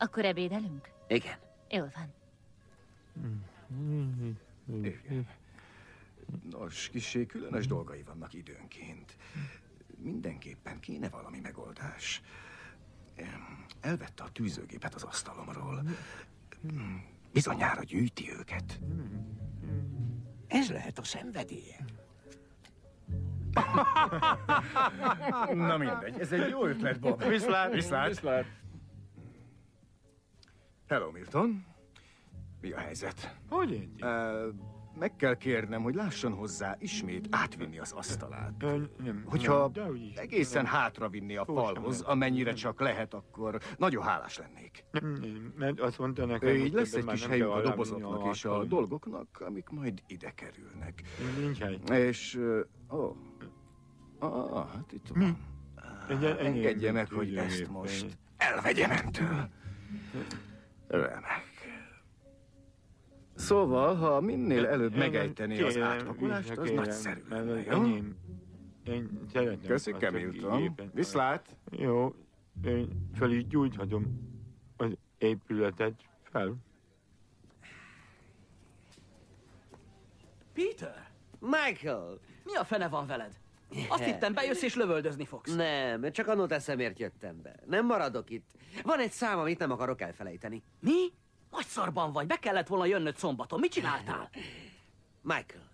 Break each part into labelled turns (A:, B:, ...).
A: Akkor ebédelünk?
B: Igen.
A: Jól van.
C: Igen. Nos, kissé különös dolgai vannak időnként. Mindenképpen kéne valami megoldás. Elvette a tűzőgépet az asztalomról. Bizonyára gyűjti őket.
D: Ez lehet a szenvedélye.
C: Na mindegy, ez egy jó ötlet, Bob. Viszlát. Hello, Milton. Mi a helyzet?
D: Hogy ennyi?
C: Meg kell kérnem, hogy lásson hozzá ismét átvinni az asztalát.
D: Nem,
C: Hogyha
D: de úgyis.
C: egészen hátra vinni a falhoz, amennyire csak lehet, akkor nagyon hálás lennék.
D: Nem, mert azt mondta nekem,
C: Így lesz egy
D: már
C: kis
D: nem
C: helyünk
D: kell
C: a
D: alávinni
C: dobozoknak és a
D: asztalon.
C: dolgoknak, amik majd ide kerülnek.
D: Nincs hely.
C: És... hát itt van. Engedje meg, hogy ezt most elvegyem öntől. Remek. Szóval, ha minél előbb megejteni az átpakolást, az nagyszerű lenne, jó?
D: Én szeretem.
C: Köszönöm, Hamilton. Viszlát!
D: Jó, én fel is gyújthatom az épületet fel.
E: Peter,
B: Michael!
E: mi a fene van veled? Azt hittem, bejössz és lövöldözni fogsz.
B: Nem, csak annól eszemért jöttem be. Nem maradok itt. Van egy szám, amit nem akarok elfelejteni.
E: Mi? Nagy szarban vagy, be kellett volna jönnöd szombaton. Mit csináltál?
B: Michael,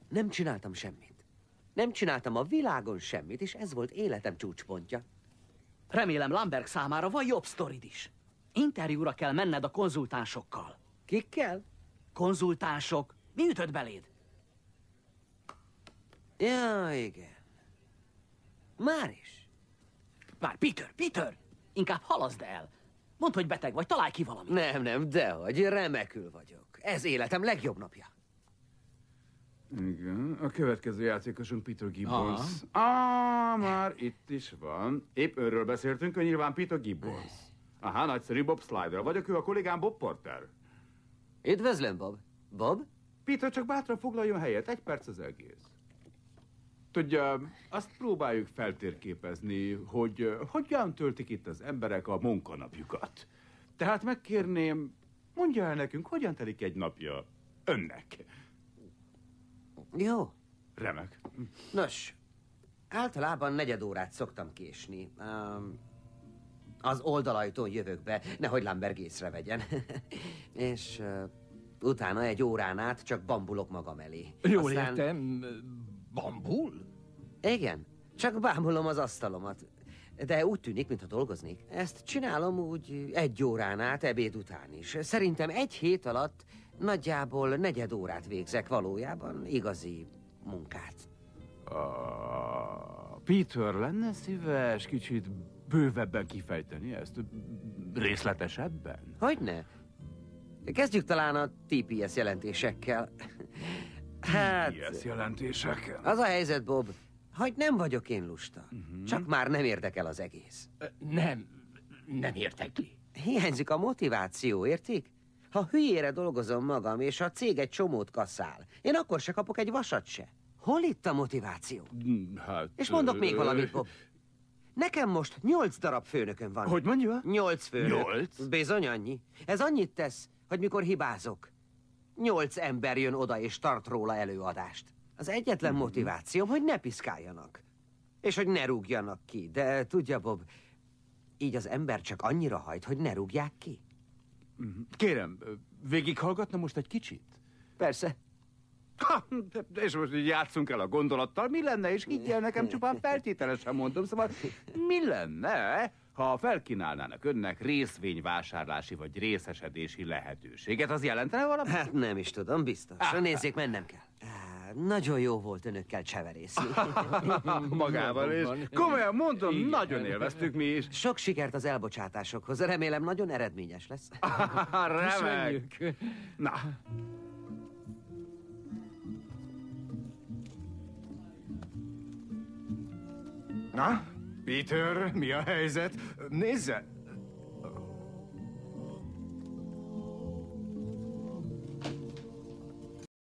B: nem csináltam semmit. Nem csináltam a világon semmit, és ez volt életem csúcspontja.
E: Remélem Lamberg számára van jobb sztorid is. Interjúra kell menned a konzultánsokkal.
B: Kikkel?
E: Konzultánsok? Mi ütött beléd?
B: Ja, igen. Már is.
E: Várj, Peter! Inkább halaszd el. Mondd, hogy beteg vagy, találj ki valamit.
B: Nem, dehogy, remekül vagyok. Ez életem legjobb napja.
F: Igen, a következő játékosunk Peter Gibbons. Már itt is van. Épp őről beszéltünk, hogy nyilván Peter Gibbons. Aha, nagyszerű Bob Slider. Vagyok ő a kollégám Bob Porter.
B: Üdvözlöm, Bob. Bob?
F: Peter, csak bátran foglaljon helyet, 1 perc az egész. Tudja, azt próbáljuk feltérképezni, hogy hogyan töltik itt az emberek a munkanapjukat. Tehát megkérném, mondja el nekünk, hogyan telik egy napja önnek.
B: Jó.
F: Remek.
B: Nos, általában 4 órát szoktam késni. Az oldalajtón jövök be, nehogy Lamberg észrevegyen. És utána 1 órán át csak bambulok magam elé.
D: Jól értem, bambul?
B: Igen, csak bámulom az asztalomat. De úgy tűnik, mintha dolgoznék. Ezt csinálom úgy 1 órán át ebéd után is. Szerintem 1 hét alatt nagyjából 4 órát végzek valójában igazi munkát.
F: Peter, lenne szíves kicsit bővebben kifejteni ezt? Részletesebben?
B: Hogyne? Kezdjük talán a TPS jelentésekkel. Hát,
F: TPS jelentések.
B: az a helyzet, Bob, hogy nem vagyok én lusta. Csak már nem érdekel az egész.
D: Nem értekli.
B: Hiányzik a motiváció, értik? Ha hülyére dolgozom magam, és a cég egy csomót kasszál, én akkor se kapok egy vasat se. Hol itt a motiváció?
F: Hát...
B: És mondok még valamit, Bob. Nekem most 8 darab főnökön van.
F: Hogy mondja?
B: 8 főnök.
F: 8?
B: Bizony annyi. Ez annyit tesz, hogy mikor hibázok, 8 ember jön oda és tart róla előadást. Az egyetlen motivációm, hogy ne piszkáljanak. És hogy ne rúgjanak ki. De tudja, Bob, így az ember csak annyira hajt, hogy ne rúgják ki.
F: Kérem, végighallgatna most egy kicsit?
B: Persze.
F: Ha, és most így játszunk el a gondolattal, mi lenne, és higgyel nekem, csupán feltételesen mondom, szóval mi lenne, ha felkínálnának önnek részvényvásárlási vagy részesedési lehetőséget, az jelentene valamit?
B: Hát nem is tudom, biztos. Nézzék, mennem kell. Nagyon jó volt önökkel cseverészni.
F: Magával is. Komolyan mondom, nagyon élveztük mi is.
B: Sok sikert az elbocsátásokhoz. Remélem nagyon eredményes lesz.
F: Remek. Na.
C: Na, Peter, mi a helyzet? Nézze,